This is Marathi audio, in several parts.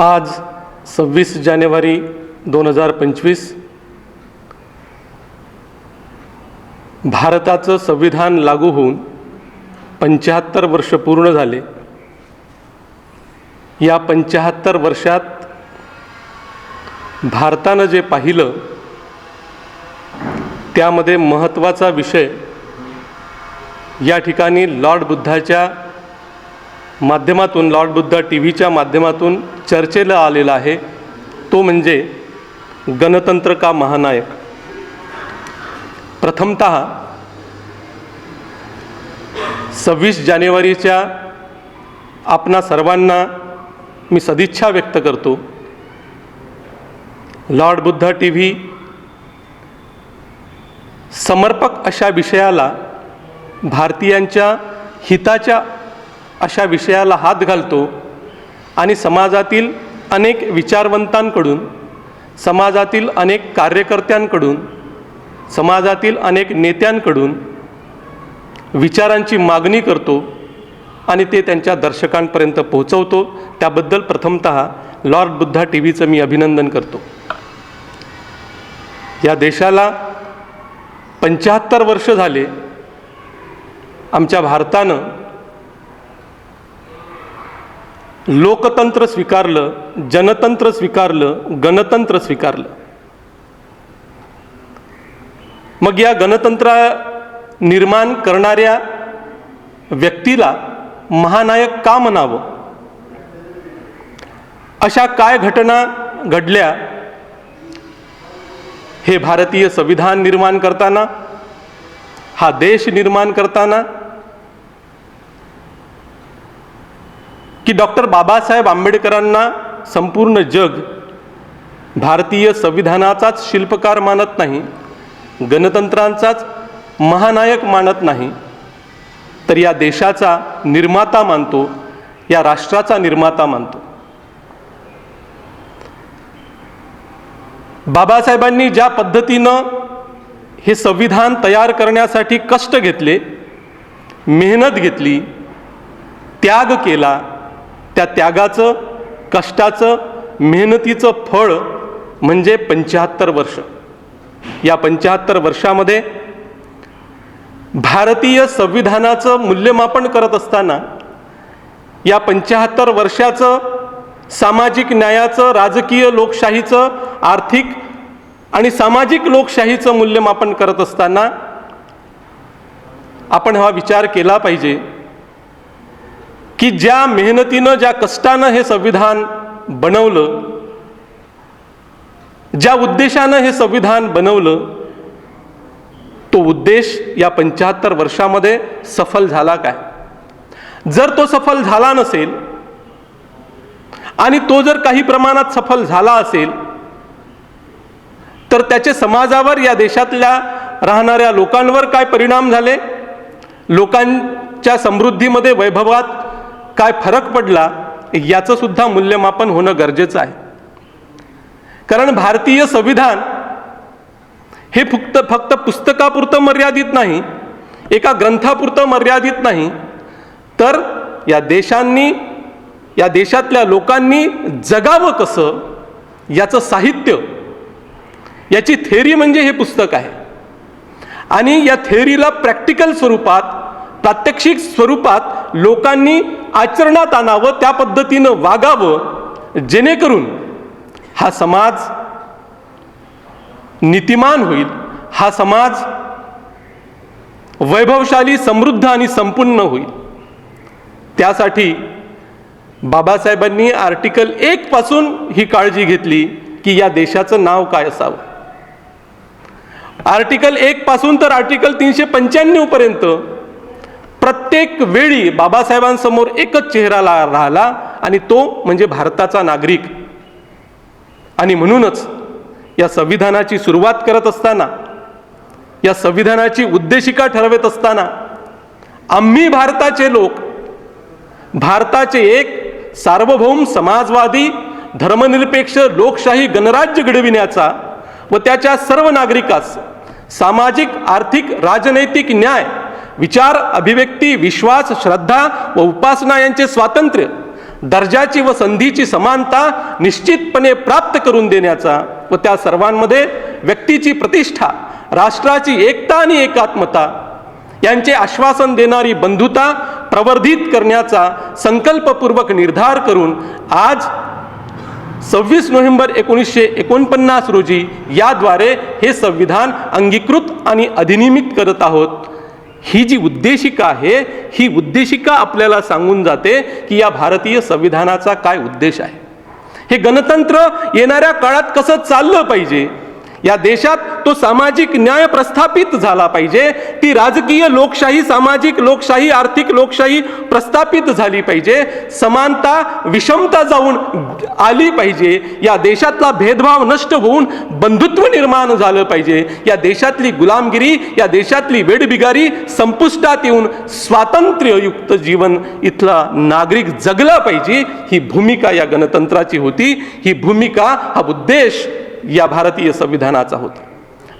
आज 26 जानेवारी 2025 भारताचं संविधान लागू होऊन 75 वर्ष पूर्ण झाले। या 75 वर्षात भारतानं जे पाहिलं त्यामध्ये महत्त्वाचा विषय या ठिकाणी लॉर्ड बुद्धाच्या माध्यमातून, लॉर्ड बुद्धा टीव्हीच्या माध्यमातून चर्चेला आलेला आहे, तो म्हणजे गणतंत्र का महानायक। प्रथमतः 26 जानेवारीच्या आपणा सर्वांना मी सदिच्छा व्यक्त करतो। लॉर्ड बुद्धा टीव्ही समर्पक अशा विषयाला, भारतीयांच्या हिताच्या अशा विषयाला हात घालतो आणि समाजातील अनेक विचारवंतांकडून, समाजातील अनेक कार्यकर्त्यांकडून, समाजातील अनेक नेत्यांकडून विचारांची मागणी करतो आणि ते त्यांच्या दर्शकांपर्यंत पोहोचवतो। त्याबद्दल प्रथमतः लॉर्ड बुद्धा टीव्हीचं मी अभिनंदन करतो। या देशाला 75 वर्ष झाले। आमच्या भारतानं लोकतंत्र स्वीकारलं, जनतंत्र स्वीकारलं, गणतंत्र स्वीकारलं। मग या गणतंत्र निर्माण करणाऱ्या व्यक्तीला महानायक का म्हणावं? अशा काय घटना घडल्या हे भारतीय संविधान निर्माण करताना, हा देश निर्माण करताना, की डॉक्टर बाबासाहेब आंबेडकरांना संपूर्ण जग भारतीय संविधानाचाच शिल्पकार मानत नाही, गणतंत्रांचाच महानायक मानत नाही, तर या देशाचा निर्माता मानतो, या राष्ट्राचा निर्माता मानतो। बाबासाहेबांनी ज्या पद्धतीनं हे संविधान तयार करण्यासाठी कष्ट घेतले, मेहनत घेतली, त्याग केला, त्या त्यागाचं, कष्टाचं, मेहनतीचं फळ म्हणजे 75 वर्ष। या 75 वर्षामध्ये भारतीय संविधानाचं मूल्यमापन करत असताना, या 75 वर्षाचं सामाजिक न्यायाचं, राजकीय लोकशाहीचं, आर्थिक आणि सामाजिक लोकशाहीचं मूल्यमापन करत असताना आपण हा विचार केला पाहिजे की ज्या मेहनतीनं, ज्या कष्टानं हे संविधान बनवलं, ज्या उद्देशानं हे संविधान बनवलं, तो उद्देश या 75 वर्षामध्ये सफल झाला काय? जर तो सफल झाला नसेल आणि तो जर काही प्रमाणात सफल झाला असेल तर त्याचे समाजावर, या देशातल्या राहणाऱ्या लोकांवर काय परिणाम झाले, लोकांच्या समृद्धीमध्ये, वैभवात काय फरक पडला, याचं सुद्धा मूल्यमापन होणं गरजेचं आहे। कारण भारतीय संविधान हे फक्त पुस्तकापुरतं मर्यादित नाही, एका ग्रंथापुरतं मर्यादित नाही, तर या देशांनी, या देशातल्या लोकांनी जगावं कसं याचं साहित्य, याची थेअरी म्हणजे हे पुस्तक आहे। आणि या थेअरीला प्रॅक्टिकल स्वरूपात, प्रात्यक्षिक स्वरूपात लोकांनी आचरणात आणावं, त्या पद्धतीनं वागावं, जेणेकरून हा समाज नीतिमान होईल, हा समाज वैभवशाली, समृद्ध आणि संपन्न होईल। त्यासाठी बाबासाहेबांनी आर्टिकल 1 पासून ही काळजी घेतली की या देशाचं नाव काय असावं। आर्टिकल 1 पासून तर आर्टिकल 395 पर्यंत प्रत्येक वेळी बाबासाहेबांसमोर एकच चेहरा राहिला आणि तो म्हणजे भारताचा नागरिक। आणि म्हणूनच या संविधानाची सुरुवात करत असताना, या संविधानाची उद्देशिका ठरवत असताना, आम्ही भारताचे लोक, भारताचे एक सार्वभौम, समाजवादी, धर्मनिरपेक्ष, लोकशाही गणराज्य घडविण्याचा व त्याच्या सर्व नागरिकास सामाजिक, आर्थिक, राजनैतिक न्याय, विचार, अभिव्यक्ती, विश्वास, श्रद्धा व उपासना यांचे स्वातंत्र्य, दर्जाची व संधीची समानता निश्चितपणे प्राप्त करून देण्याचा व त्या सर्वांमध्ये व्यक्तीची प्रतिष्ठा, राष्ट्राची एकता आणि एकात्मता यांचे आश्वासन देणारी बंधुता प्रवर्धित करण्याचा संकल्पपूर्वक निर्धार करून आज 26 नोव्हेंबर 1949 रोजी याद्वारे हे संविधान अंगीकृत आणि अधिनियमित करत आहोत. ही जी उद्देशिका आहे, ही उद्देशिका आपल्याला सांगून जाते की या भारतीय संविधानाचा काय उद्देश आहे. हे गणतंत्र येणाऱ्या काळात कसं चाललं पाहिजे, या देशात तो सामाजिक न्याय प्रस्थापित झाला पाहिजे, ती राजकीय लोकशाही, सामाजिक लोकशाही, आर्थिक लोकशाही प्रस्थापित झाली पाहिजे, समानता विषमता जाऊन आली पाहिजे, या देशातला भेदभाव नष्ट होऊन बंधुत्व निर्माण झालं पाहिजे, या देशातली गुलामगिरी, या देशातली वेठबिगारी संपुष्टात येऊन स्वातंत्र्ययुक्त जीवन इथला नागरिक जगला पाहिजे. ही भूमिका या गणतंत्राची होती. ही भूमिका, हा उद्देश या भारतीय संविधानाचा होता.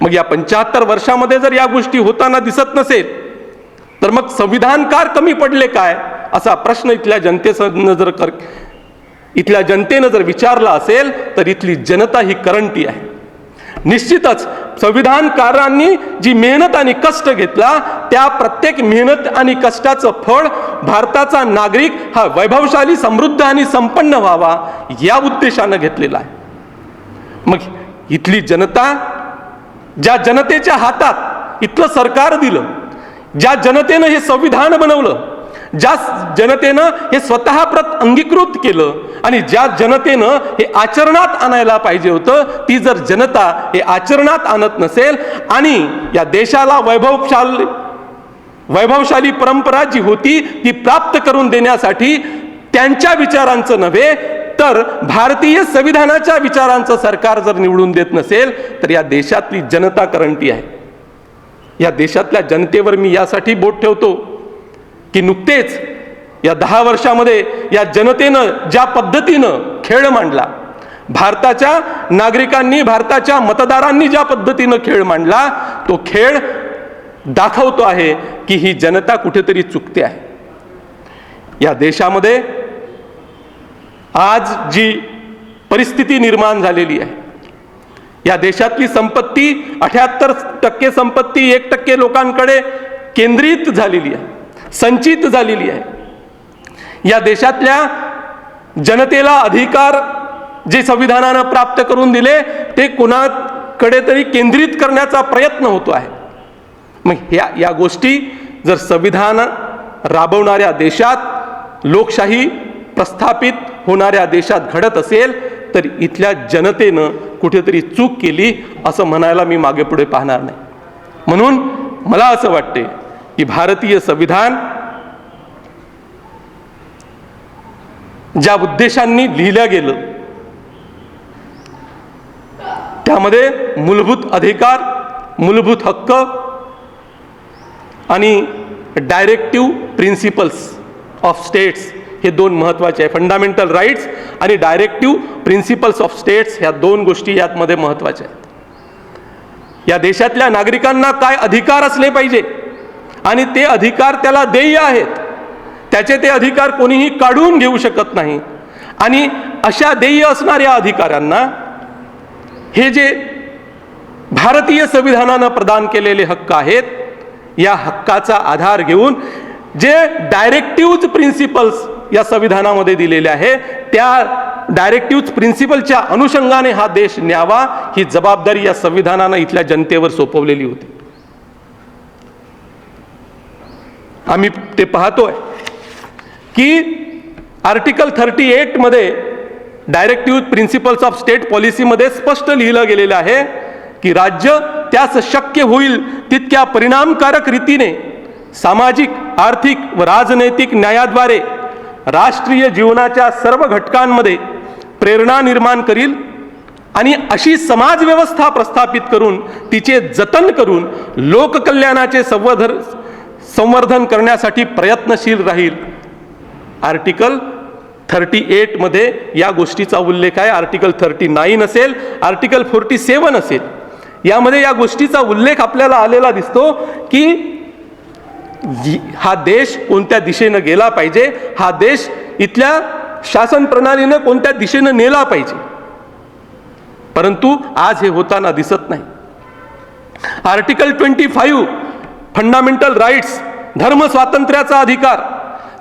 मग या 75 वर्षामध्ये जर या गोष्टी होताना दिसत नसेल तर मग संविधानकार कमी पडले काय, असा प्रश्न इथल्या जनतेनं जर विचारला असेल तर इथली जनता ही करंटी आहे. निश्चितच संविधानकारांनी जी मेहनत आणि कष्ट घेतला, त्या प्रत्येक मेहनत आणि कष्टाचं फळ भारताचा नागरिक हा वैभवशाली, समृद्ध आणि संपन्न व्हावा या उद्देशानं घेतलेला आहे. मग इथली जनता, ज्या जनतेच्या हातात इथलं सरकार दिलं, ज्या जनतेनं हे संविधान बनवलं, ज्या जनतेनं हे स्वतः प्रत अंगीकृत केलं आणि ज्या जनतेनं हे आचरणात आणायला पाहिजे होतं, ती जर जनता हे आचरणात आणत नसेल आणि या देशाला वैभवशाली परंपरा जी होती ती प्राप्त करून देण्यासाठी त्यांच्या विचारांचं नव्हे तर भारतीय संविधानाच्या विचारांचं सरकार जर निवडून देत नसेल तर या देशातली जनता करंटी आहे. या देशातल्या जनतेवर मी यासाठी बोट ठेवतो की नुकतेच या 10 वर्षामध्ये या जनतेनं ज्या पद्धतीनं खेळ मांडला, भारताच्या नागरिकांनी, भारताच्या मतदारांनी ज्या पद्धतीनं खेळ मांडला, तो खेळ दाखवतो आहे की ही जनता कुठेतरी चुकते आहे. या देशामध्ये आज जी परिस्थिती निर्माण झालेली आहे, या देशातली संपत्ती 78% संपत्ती 1% लोकांकडे केंद्रित झालेली आहे, संचित झालेली आहे. या देशातल्या जनतेला अधिकार जे संविधानानं प्राप्त करून दिले ते कुणाकडे तरी केंद्रित करण्याचा प्रयत्न होतो आहे. मग या गोष्टी जर संविधान राबवणाऱ्या देशात, लोकशाही प्रस्थापित होणाऱ्या देशात घडत असेल तर इथल्या जनतेनं कुठेतरी चूक केली असं म्हणायला मी मागे पुढे पाहणार नाही. म्हणून मला असं वाटते की भारतीय संविधान ज्या उद्देशांनी लिहिलं गेलं त्यामध्ये मूलभूत अधिकार, मूलभूत हक्क आणि डायरेक्टिव्ह प्रिन्सिपल्स ऑफ स्टेट्स हे दोन महत्त्वाचे आहे. फंडामेंटल राईट्स आणि डायरेक्टिव्ह प्रिन्सिपल्स ऑफ स्टेट्स ह्या दोन गोष्टी यातमध्ये महत्त्वाच्या आहेत. या देशातल्या नागरिकांना काय अधिकार असले पाहिजे आणि ते अधिकार त्याला देय आहेत, त्याचे ते अधिकार कोणीही काढून घेऊ शकत नाही. आणि अशा देय असणाऱ्या अधिकाऱ्यांना हे जे भारतीय संविधानानं प्रदान केलेले हक्क आहेत, या हक्काचा आधार घेऊन जे डायरेक्टिव्ह प्रिन्सिपल्स या संविधानामध्ये दिलेले आहे, त्या डायरेक्टिव्ह प्रिन्सिपलच्या अनुषंगाने हा देश न्यावा ही जबाबदारी या संविधानानं इथल्या जनतेवर सोपवलेली होती. आम्ही ते पाहतोय की आर्टिकल 38 मध्ये डायरेक्टिव्ह प्रिन्सिपल्स ऑफ स्टेट पॉलिसीमध्ये स्पष्ट लिहिलं गेलेलं आहे की राज्य त्यास शक्य होईल तितक्या परिणामकारक रीतीने सामाजिक, आर्थिक व राजनैतिक न्यायाद्वारे राष्ट्रीय जीवनाच्या सर्व घटकांमध्ये प्रेरणा निर्माण करील आणि अशी समाज व्यवस्था प्रस्थापित करून तिचे जतन करून लोककल्याणाचे संवर्धन करण्यासाठी प्रयत्नशील राहील. आर्टिकल 38 मध्ये या गोष्टीचा उल्लेख आहे. आर्टिकल 39 असेल, आर्टिकल 47 असेल, यामध्ये या गोष्टीचा उल्लेख आपल्याला आलेला दिसतो की हा देश कोणत्या दिशेनं गेला पाहिजे, हा देश इथल्या शासन प्रणालीनं कोणत्या दिशेनं नेला पाहिजे, परंतु आज हे होताना दिसत नाही. आर्टिकल 25 फंडामेंटल राईट्स, धर्म स्वातंत्र्याचा अधिकार,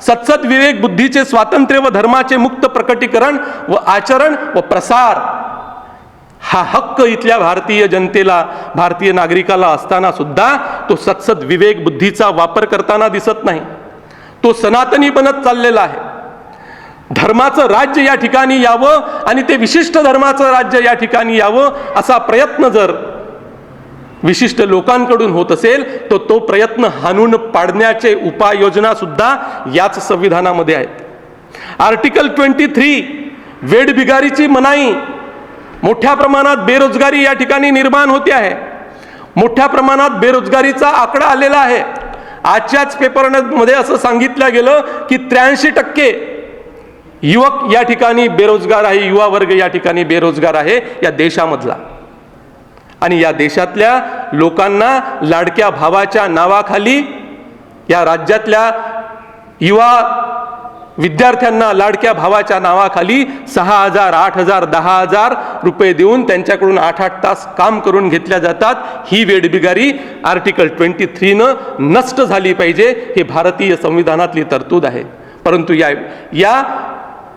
सत्सद विवेक बुद्धीचे स्वातंत्र्य व धर्माचे मुक्त प्रकटीकरण व आचरण व प्रसार, हा हक्क इथल्या भारतीय जनतेला, भारतीय नागरिकाला असताना सुद्धा तो सत्सद विवेक बुद्धीचा वापर करताना दिसत नाही. तो सनातनी बनत चाललेला आहे. धर्माचं राज्य या ठिकाणी यावं आणि ते विशिष्ट धर्माचं राज्य या ठिकाणी यावं असा प्रयत्न जर विशिष्ट लोकांकडून होत असेल तर तो प्रयत्न हाणून पाडण्याचे उपाययोजना सुद्धा याच संविधानामध्ये आहेत. आर्टिकल 23 वेठबिगारीची मनाई, मोठ्या प्रमाणात बेरोजगारी या ठिकाणी निर्माण होते आहे. मोठ्या प्रमाणात बेरोजगारीचा आकडा आलेला आहे. आजच्याच पेपरमध्ये असं सांगितलं गेलं की 83% युवक या ठिकाणी बेरोजगार आहे, युवा वर्ग या ठिकाणी बेरोजगार आहे या देशामधला. आणि या देशातल्या लोकांना लाडक्या भावाच्या नावाखाली, या राज्यातल्या युवा विद्यार्थ्यांना लाडक्या भावाच्या नावाखाली 6,000, 8,000, 10,000 रुपये देऊन त्यांच्याकडून 8-8 तास काम करून घेतल्या जातात. ही वेठबिगारी आर्टिकल 23नं नष्ट झाली पाहिजे, हे भारतीय संविधानातली तरतूद आहे. परंतु या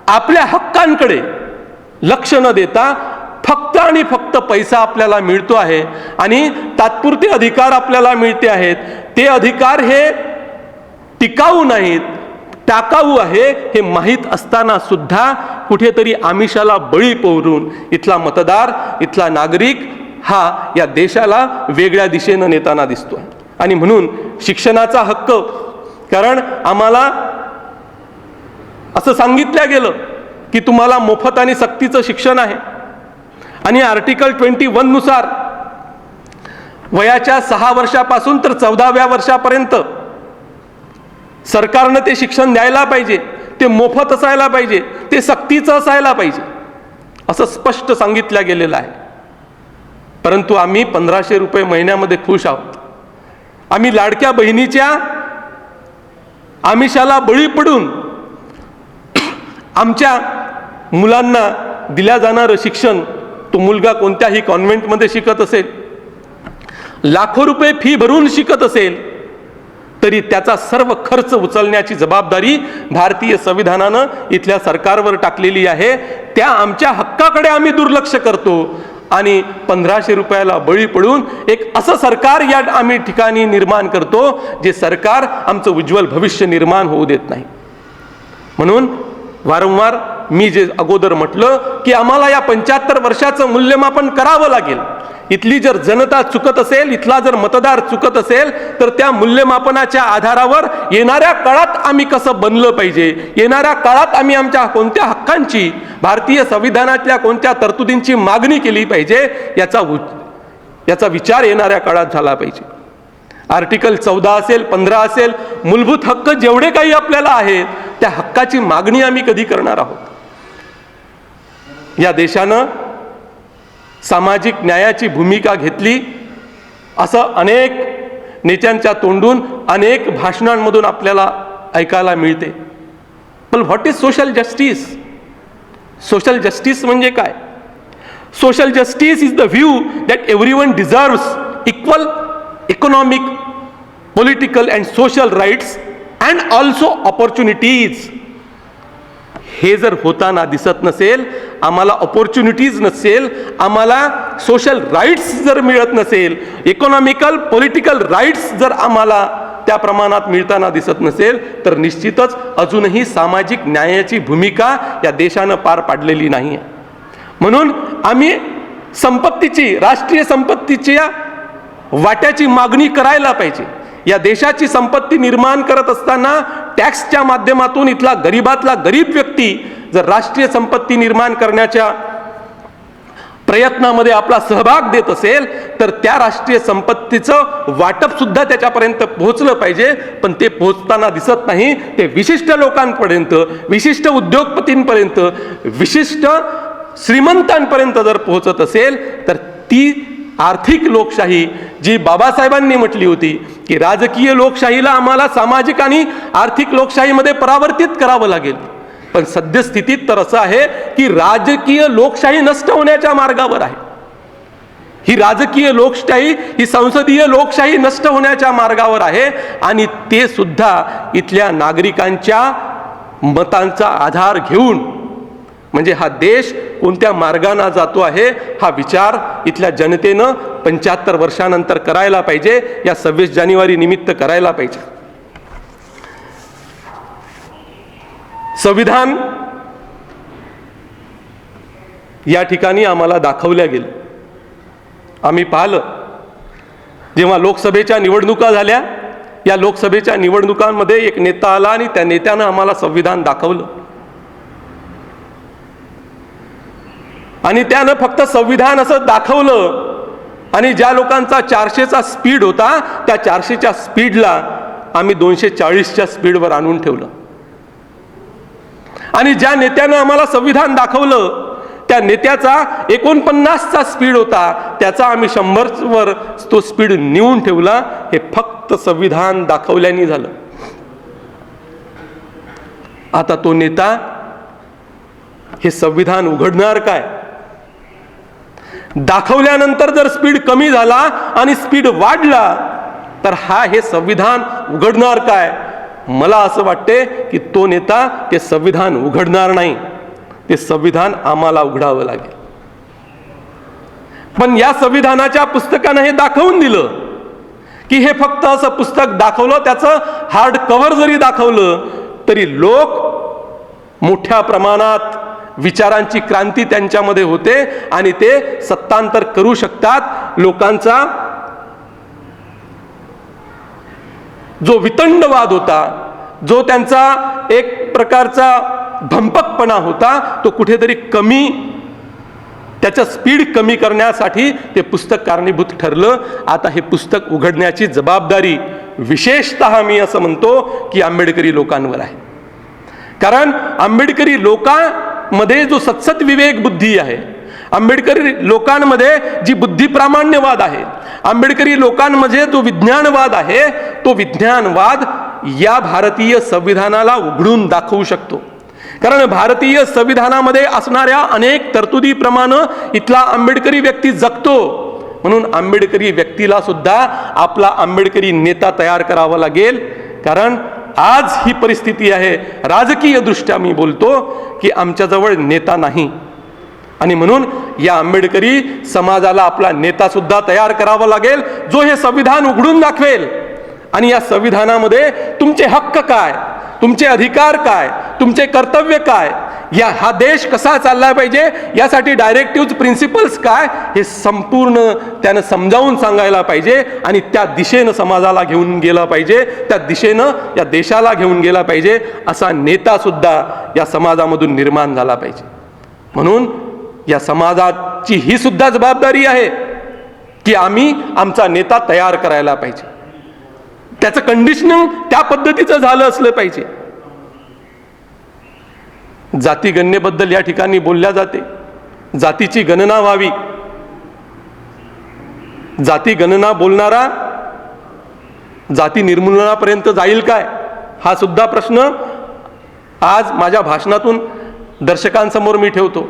आपल्या हक्कांकडे लक्ष न देता फक्त आणि फक्त पैसा आपल्याला मिळतो आहे आणि तात्पुरते अधिकार आपल्याला मिळते आहेत. ते अधिकार हे टिकाऊ नाहीत, टाकाऊ आहे हे माहीत असताना सुद्धा कुठेतरी आमिषाला बळी पडून इथला मतदार, इथला नागरिक हा या देशाला वेगळ्या दिशेनं नेताना दिसतो. आणि म्हणून शिक्षणाचा हक्क, कारण आम्हाला असं सांगितलं गेलं की तुम्हाला मोफत आणि सक्तीचं शिक्षण आहे. आणि आर्टिकल 21 नुसार वयाच्या 6 वर्षापासून तर 14व्या वर्षापर्यंत सरकारनं ते शिक्षण द्यायला पाहिजे, ते मोफत असायला पाहिजे, ते सक्तीचं असायला पाहिजे असं स्पष्ट सांगितलं गेलेलं आहे. परंतु आम्ही 1,500 रुपये महिन्यामध्ये खुश आहोत. आम्ही लाडक्या बहिणीच्या आमिषाला बळी पडून आमच्या मुलांना दिल्या जाणारं शिक्षण, तो मुलगा कोणत्याही कॉन्व्हेंटमध्ये शिकत असेल, लाखो रुपये फी भरून शिकत असेल, तरी त्याचा सर्व खर्च उचलण्याची जबाबदारी भारतीय संविधानानं इथल्या सरकारवर टाकलेली आहे. त्या आमच्या हक्काकडे आम्ही दुर्लक्ष करतो आणि 1,500 रुपयाला बळी पडून एक असं सरकार या आम्ही ठिकाणी निर्माण करतो जे सरकार आमचं उज्ज्वल भविष्य निर्माण होऊ देत नाही. म्हणून वारंवार मी जे अगोदर म्हटलं की आम्हाला या 75 वर्षाचं मूल्यमापन करावं लागेल. इथली जर जनता चुकत असेल, इथला जर मतदार चुकत असेल, तर त्या मूल्यमापनाच्या आधारावर येणाऱ्या काळात आम्ही कसं बनलं पाहिजे, येणाऱ्या काळात आम्ही आमच्या कोणत्या हक्कांची, भारतीय संविधानातल्या कोणत्या तरतुदींची मागणी केली पाहिजे याचा विचार येणाऱ्या काळात झाला पाहिजे. आर्टिकल 14 असेल, 15 असेल, मूलभूत हक्क जेवढे काही आपल्याला आहेत त्या हक्काची मागणी आम्ही कधी करणार आहोत. या देशानं सामाजिक न्यायाची भूमिका घेतली असं अनेक नेत्यांच्या तोंडून, अनेक भाषणांमधून आपल्याला ऐकायला मिळते. पण what is social justice? Social justice म्हणजे काय? Social justice is the view that everyone deserves equal economic, political and social rights and also opportunities. हे जर होताना दिसत नसेल, आम्हाला ऑपॉर्च्युनिटीज नसेल, आम्हाला सोशल राईट्स जर मिळत नसेल, इकॉनॉमिकल पॉलिटिकल राईट्स जर आम्हाला त्या प्रमाणात मिळताना दिसत नसेल, तर निश्चितच अजूनही सामाजिक न्यायाची भूमिका या देशानं पार पाडलेली नाही आहे. म्हणून आम्ही संपत्तीची, राष्ट्रीय संपत्तीच्या वाट्याची मागणी करायला पाहिजे. या देशाची संपत्ती निर्माण करत असताना टॅक्सच्या माध्यमातून इथला गरीबातला गरीब व्यक्ती जर राष्ट्रीय संपत्ती निर्माण करण्याच्या प्रयत्नामध्ये आपला सहभाग देत असेल, तर त्या राष्ट्रीय संपत्तीचं वाटप सुद्धा त्याच्यापर्यंत पोहोचलं पाहिजे. पण ते पोहोचताना दिसत नाही. ते विशिष्ट लोकांपर्यंत, विशिष्ट उद्योगपतींपर्यंत, विशिष्ट श्रीमंतांपर्यंत जर पोहोचत असेल, तर ती आर्थिक लोकशाही जी बाबासाहेबांनी म्हटली होती की राजकीय लोकशाहीला आम्हाला सामाजिक आणि आर्थिक लोकशाहीमध्ये परावर्तित करावं लागेल, पण सद्यस्थितीत तर असं आहे की राजकीय लोकशाही नष्ट होण्याच्या मार्गावर आहे. ही राजकीय लोकशाही, ही संसदीय लोकशाही नष्ट होण्याच्या मार्गावर आहे. आणि ते सुद्धा इथल्या नागरिकांच्या मतांचा आधार घेऊन. म्हणजे हा देश कोणत्या मार्गाने जातो आहे हा विचार इथल्या जनतेनं 75 वर्षानंतर करायला पाहिजे, या 26 जानेवारी निमित्त करायला पाहिजे. संविधान या ठिकाणी आम्हाला दाखवल्या गेलं. आम्ही पाहिलं जेव्हा लोकसभेच्या निवडणुका झाल्या, या लोकसभेच्या निवडणुकांमध्ये एक नेता आला आणि त्या नेत्यानं आम्हाला संविधान दाखवलं. आणि त्यानं फक्त संविधान असं दाखवलं आणि ज्या लोकांचा 400चा स्पीड होता त्या 400च्या स्पीडला आम्ही 240च्या स्पीडवर आणून ठेवलं. आणि ज्या नेत्यानं आम्हाला संविधान दाखवलं त्या नेत्याचा 49चा स्पीड होता, त्याचा आम्ही 100वर तो स्पीड नेऊन ठेवला. हे फक्त संविधान दाखवल्याने झालं. आता तो नेता हे संविधान उघडणार काय? दाखवल्यानंतर जर स्पीड कमी झाला आणि स्पीड वाढला तर हे संविधान उघडणार काय? मला असं वाटते की तो नेता ते संविधान उघडणार नाही, ते संविधान आम्हाला उघडावं लागेल. पण या संविधानाच्या पुस्तकानं हे दाखवून दिलं की हे फक्त असं पुस्तक दाखवलं, त्याचं हार्ड कव्हर जरी दाखवलं तरी लोक मोठ्या प्रमाणात विचारांची क्रांती त्यांच्यामध्ये होते आणि ते सत्तांतर करू शकतात. लोकांचा जो वितंडवाद होता, जो त्यांचा एक प्रकारचा भंपकपणा होता, तो कुठेतरी कमी, त्याचं स्पीड कमी करण्यासाठी ते पुस्तक कारणीभूत ठरलं. आता हे पुस्तक उघडण्याची जबाबदारी विशेषतः मी असं म्हणतो की आंबेडकरी लोकांवर आहे. कारण आंबेडकरी लोकांमध्ये जो सत्सत विवेक बुद्धी आहे, आंबेडकरी लोकांमध्ये जी बुद्धिप्रामाण्यवाद आहे, आंबेडकरी लोकांमध्ये जो विज्ञानवाद आहे, तो विज्ञानवाद या भारतीय संविधानाला उघडून दाखवू शकतो. कारण भारतीय संविधानामध्ये असणाऱ्या अनेक तरतुदीप्रमाणे इथला आंबेडकरी व्यक्ती जगतो. म्हणून आंबेडकरी व्यक्तीला सुद्धा आपला आंबेडकरी नेता तयार करावा लागेल. कारण आज ही परिस्थिती आहे, राजकीय दृष्ट्या मी बोलतो, की आमच्याजवळ नेता नाही. आणि म्हणून या आंबेडकरी समाजाला आपला नेता सुद्धा तयार करावा लागेल, जो हे संविधान उघडून दाखवेल. आणि या संविधानामध्ये तुमचे हक्क काय, तुमचे अधिकार काय, तुमचे कर्तव्य काय, हा देश कसा चालला पाहिजे, यासाठी डायरेक्टिव्ह प्रिन्सिपल्स काय, हे संपूर्ण त्यानं समजावून सांगायला पाहिजे. आणि त्या दिशेनं समाजाला घेऊन गेला पाहिजे, त्या दिशेनं या देशाला घेऊन गेला पाहिजे. असा नेता सुद्धा या समाजामधून निर्माण झाला पाहिजे. म्हणून या समाजाची ही सुद्धा जबाबदारी आहे की आम्ही आमचा नेता तयार करायला पाहिजे. त्याचं कंडिशनिंग त्या पद्धतीचं झालं असलं पाहिजे. जाती गणनेबद्दल या ठिकाणी बोलल्या जाते, जातीची गणना व्हावी. जाती गणना बोलणारा जाती निर्मूलनापर्यंत जाईल काय, हा सुद्धा प्रश्न आज माझ्या भाषणातून दर्शकांसमोर मी ठेवतो.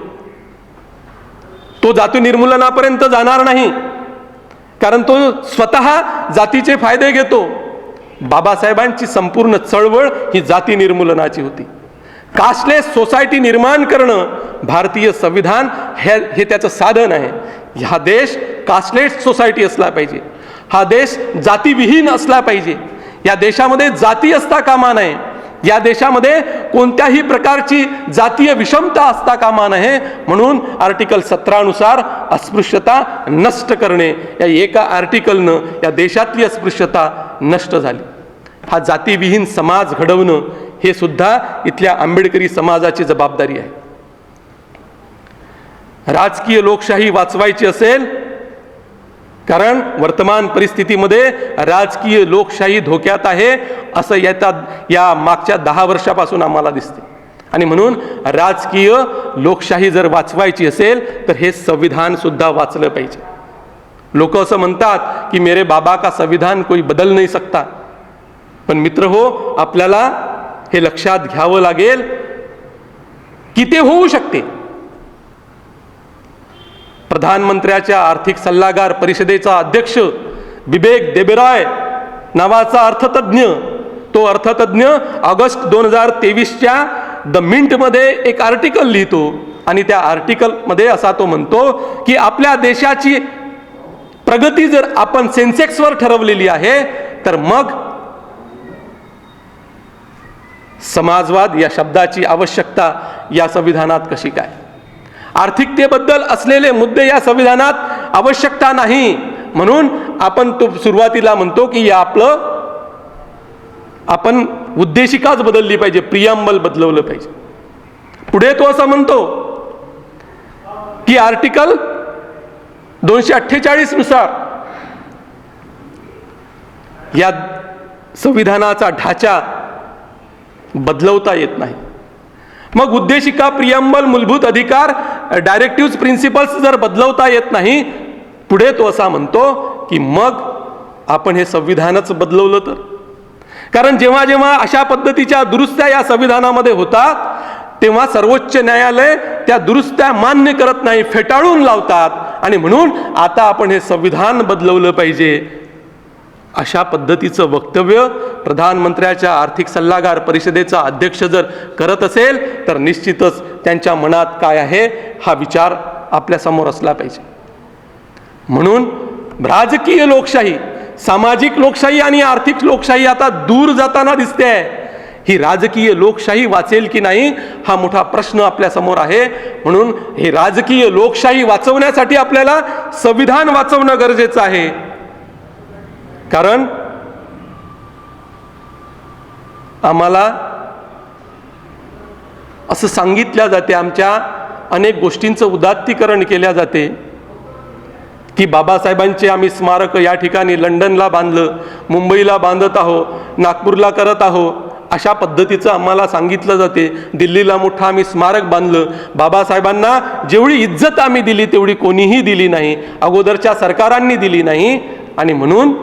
तो जाती निर्मूलनापर्यंत जाणार नाही, कारण तो स्वतः जातीचे फायदे घेतो. बाबासाहेबांची संपूर्ण चळवळ ही जाती निर्मूलनाची होती. कास्टलेस सोसायटी निर्माण करणं भारतीय संविधान हे त्याचं साधन आहे. हा देश कास्टलेस सोसायटी असला पाहिजे, हा देश जातीविहीन असला पाहिजे. या देशामध्ये जाती असता कामा नये, या देशामध्ये कोणत्याही प्रकारची जातीय विषमता असता कामा नये. म्हणून आर्टिकल 17 नुसार अस्पृश्यता नष्ट करणे, या एका आर्टिकलनं या देशातली अस्पृश्यता नष्ट झाली. हा जातीविहीन समाज घडवणं हे सुद्धा इथल्या आंबेडकरी समाजाची जबाबदारी आहे. राजकीय लोकशाही वाचवायची असेल, कारण वर्तमान परिस्थितीमध्ये राजकीय लोकशाही धोक्यात आहे असं या मागच्या 10 वर्षापासून आम्हाला दिसते. आणि म्हणून राजकीय लोकशाही जर वाचवायची असेल तर हे संविधान सुद्धा वाचलं पाहिजे. लोक असं म्हणतात की मेरे बाबा का संविधान कोई बदल नहीं सकता. पण मित्र हो, आपल्याला हे लक्षात घ्यावं लागेल की ते होऊ शकते. प्रधानमंत्र्याच्या आर्थिक सल्लागार परिषदेचा अध्यक्ष बिबेक देबरॉय नावाचा अर्थतज्ञ, तो अर्थतज्ञ ऑगस्ट 2023च्या द मिंटमध्ये एक आर्टिकल लिहितो आणि त्या आर्टिकलमध्ये असा तो म्हणतो की आपल्या देशाची प्रगती जर आपण सेन्सेक्सवर ठरवलेली आहे तर मग समाजवाद या शब्दाची आवश्यकता या संविधानात कशी काय? आर्थिकतेबद्दल असलेले मुद्दे या संविधानात आवश्यकता नाही, म्हणून आपण तो सुरुवातीला म्हणतो की या आपण उद्देशिकाच बदलली पाहिजे, प्रियांबल बदलवलं पाहिजे. पुढे तो असं म्हणतो की आर्टिकल 248 नुसार या संविधानाचा ढाचा बदलवता येत नाही. मग उद्देशिका, प्रियांबल, मूलभूत अधिकार, डायरेक्टिव्ह प्रिन्सिपल्स जर बदलवता येत नाही, पुढे तो असा म्हणतो की मग आपण हे संविधानच बदलवलं तर. कारण जेव्हा जेव्हा अशा पद्धतीच्या दुरुस्त्या या संविधानामध्ये होतात तेव्हा सर्वोच्च न्यायालय त्या दुरुस्त्या मान्य करत नाही, फेटाळून लावतात आणि म्हणून आता आपण हे संविधान बदलवलं पाहिजे. अशा पद्धतीचं वक्तव्य प्रधानमंत्र्याच्या आर्थिक सल्लागार परिषदेचा अध्यक्ष जर करत असेल तर निश्चितच त्यांच्या मनात काय आहे हा विचार आपल्या समोर असला पाहिजे. म्हणून राजकीय लोकशाही, सामाजिक लोकशाही आणि आर्थिक लोकशाही आता दूर जाताना दिसते आहे. ही राजकीय लोकशाही वाचेल की नाही हा मोठा प्रश्न आपल्या समोर आहे. म्हणून हे राजकीय लोकशाही वाचवण्यासाठी आपल्याला संविधान वाचवणं गरजेचं आहे. कारण आम्हाला असं सांगितलं जाते, आमच्या अनेक गोष्टींचं उदात्तीकरण केल्या जाते की बाबासाहेबांचे आम्ही स्मारक या ठिकाणी लंडनला बांधलं, मुंबईला बांधत आहो, नागपूरला करत आहो, अशा पद्धतीचं आम्हाला सांगितलं जाते. दिल्लीला मोठं आम्ही स्मारक बांधलं. बाबासाहेबांना जेवढी इज्जत आम्ही दिली तेवढी कोणीही दिली नाही, अगोदरच्या सरकारांनी दिली नाही आणि म्हणून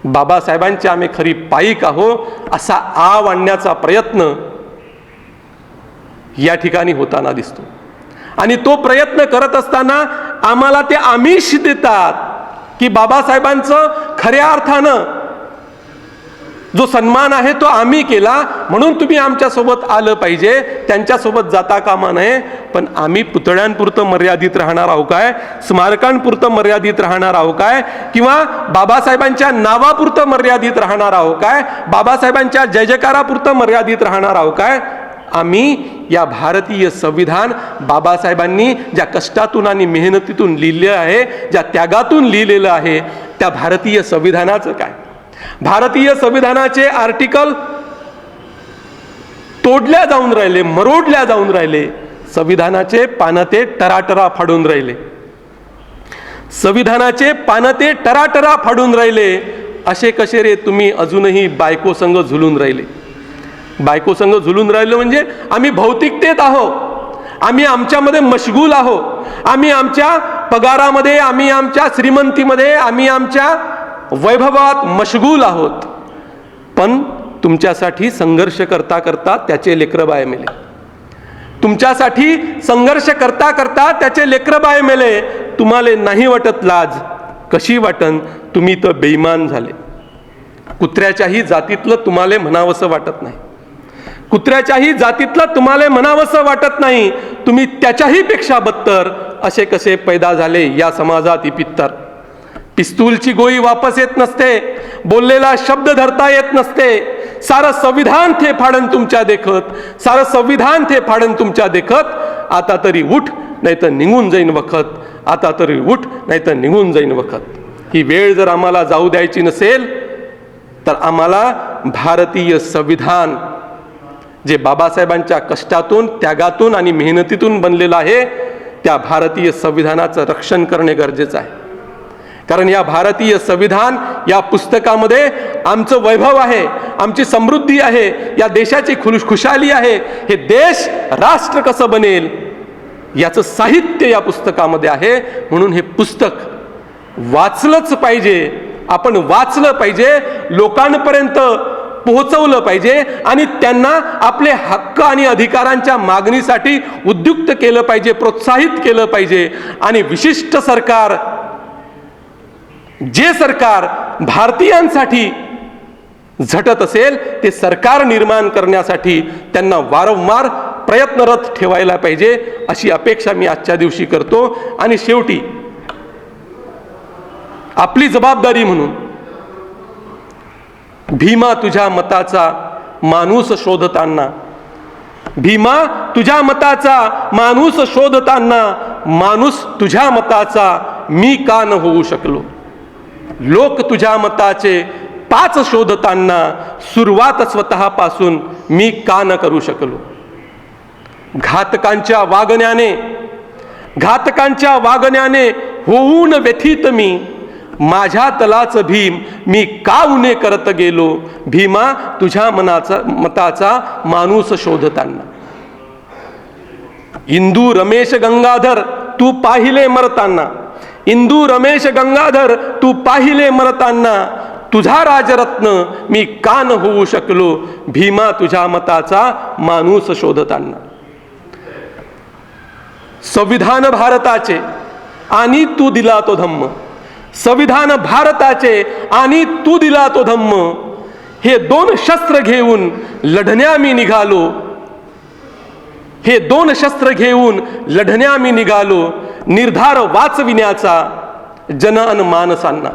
बाबासाहेबांचे आम्ही खरी पाईक आहो असा आव आणण्याचा प्रयत्न या ठिकाणी होताना दिसतो. आणि तो प्रयत्न करत असताना आम्हाला ते आमिष देतात की बाबासाहेबांचं खऱ्या अर्थानं जो सन्मान आहे तो आम्ही केला म्हणून तुम्ही आमच्यासोबत आलं पाहिजे, त्यांच्यासोबत जाता कामा नये. पण आम्ही पुतळ्यांपुरतं मर्यादित राहणार आहोत काय, स्मारकांपुरतं मर्यादित राहणार आहोत काय, किंवा बाबासाहेबांच्या नावापुरतं मर्यादित राहणार आहोत काय, बाबासाहेबांच्या जय जयकारापुरतं मर्यादित राहणार आहोत काय? आम्ही या भारतीय संविधान बाबासाहेबांनी ज्या कष्टातून आणि मेहनतीतून लिहिलं आहे, ज्या त्यागातून लिहिलेलं आहे, त्या भारतीय संविधानाचं काय? भारतीय संविधानाचे आर्टिकल तोडल्या जाऊन राहिले, मरोडल्या जाऊन राहिले, संविधानाचे पानं ते टराटरा फाडून राहिले, संविधानाचे पानं ते टराटरा फाडून राहिले. असे कसे रे तुम्ही अजूनही बायको संग झुलून राहिले? बायको संग झुलून राहिलं म्हणजे आम्ही भौतिकतेत आहोत, आम्ही आमच्यामध्ये मशगूल आहोत, आम्ही आमच्या पगारामध्ये, आम्ही आमच्या श्रीमंतीमध्ये, आम्ही आमच्या वैभवात मशगूल आहोत. पण तुमच्यासाठी संघर्ष करता करता त्याचे लेकरं बाळ मेले, तुमच्यासाठी संघर्ष करता करता त्याचे लेकरं बाळ मेले. तुम्हाला नाही वाटत लाज? कशी वाटन? तुम्ही तर बेईमान झाले. कुत्र्याच्याही जातीतलं तुम्हाला म्हणावंसं वाटत नाही, कुत्र्याच्याही जातीतलं तुम्हाला म्हणावंसं वाटत नाही, तुम्ही त्याच्याही पेक्षा बदतर असे कसे पैदा झाले या समाजात इपित्तर. पिस्तूलची गोळी वापस येत नसते, बोललेला शब्द धरता येत नसते. सारं संविधान थे फाडन तुमच्या देखत, सारं संविधान थे फाडन तुमच्या देखत. आता तरी उठ नाही तर निघून जाईन वखत, आता तरी उठ नाही तर निघून जाईन वखत. ही वेळ जर आम्हाला जाऊ द्यायची नसेल तर आम्हाला भारतीय संविधान जे बाबासाहेबांच्या कष्टातून, त्यागातून आणि मेहनतीतून बनलेलं आहे त्या भारतीय संविधानाचं रक्षण करणे गरजेचं आहे. कारण या भारतीय संविधान या पुस्तकामध्ये आमचं वैभव आहे, आमची समृद्धी आहे, या देशाची खुशाली आहे, हे देश राष्ट्र कसं बनेल याचं साहित्य या पुस्तकामध्ये आहे. म्हणून हे पुस्तक वाचलंच पाहिजे, आपण वाचलं पाहिजे, लोकांपर्यंत पोहोचवलं पाहिजे आणि त्यांना आपले हक्क आणि अधिकारांच्या मागणीसाठी उद्युक्त केलं पाहिजे, प्रोत्साहित केलं पाहिजे. आणि विशिष्ट सरकार, जे सरकार भारतीयांसाठी झटत असेल ते सरकार निर्माण करण्यासाठी त्यांना वारंवार प्रयत्नरत ठेवायला पाहिजे, अशी अपेक्षा मी आजच्या दिवशी करतो. आणि शेवटी आपली जबाबदारी म्हणून भीमा तुझ्या मताचा माणूस शोधताना, भीमा तुझ्या मताचा माणूस शोधताना, माणूस तुझ्या मताचा मी का न होऊ शकलो. लोक तुझ्या मताचे 5 शोधताना सुरुवात स्वतःपासून मी का न करू शकलो. घातकांच्या वागण्याने होऊन व्यथित मी, माझ्या तलाच भीम मी का उणे करत गेलो. भीमा तुझ्या मताचा माणूस शोधताना. इंदू रमेश गंगाधर तू पाहिले मरताना, इंदू रमेश गंगाधर तू पाहिले मरताना, तुझा राजरत्न मी का न होऊ शकलो. भीमा तुझ्या मताचा माणूस शोधताना. संविधान भारताचे आणि तू दिला तो धम्म, संविधान भारताचे आणि तू दिला तो धम्म, हे 2 शस्त्र घेऊन लढण्या मी निघालो, हे 2 शस्त्र घेऊन लढण्या मी निघालो. निर्धार वाचविण्याचा जन अन मानसांना,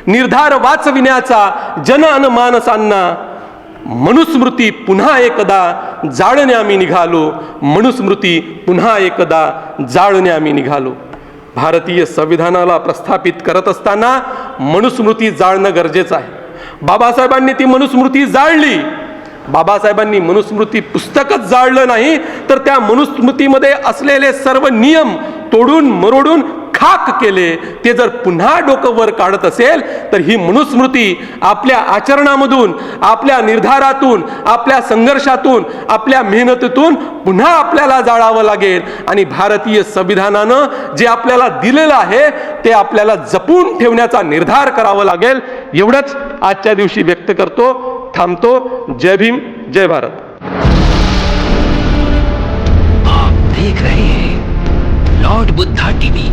निर्धार वाचविण्याचा जन अन मानसांना, मनुस्मृती पुन्हा एकदा जाळण्या मी निघालो, मनुस्मृती पुन्हा एकदा जाळण्या मी निघालो. भारतीय संविधानाला प्रस्थापित करत असताना मनुस्मृती जाळणं गरजेचं आहे. बाबासाहेबांनी ती मनुस्मृती जाळली. बाबासाहेबांनी मनुस्मृती पुस्तकच जाळलं नाही, तर त्या मनुस्मृतीमध्ये असलेले सर्व नियम तोडून मरोडून खाक केले. ते जर पुन्हा डोकं वर काढत असेल तर ही मनुस्मृती आपल्या आचरणामधून, आपल्या निर्धारातून, आपल्या संघर्षातून, आपल्या मेहनतीतून पुन्हा आपल्याला जाळावं लागेल. आणि भारतीय संविधानानं जे आपल्याला दिलेलं आहे ते आपल्याला जपून ठेवण्याचा निर्धार करावा लागेल. एवढंच आजच्या दिवशी व्यक्त करतो. थांबतो. जय भीम, जय भारत. आप देख रहे हैं लॉर्ड बुद्धा टीवी.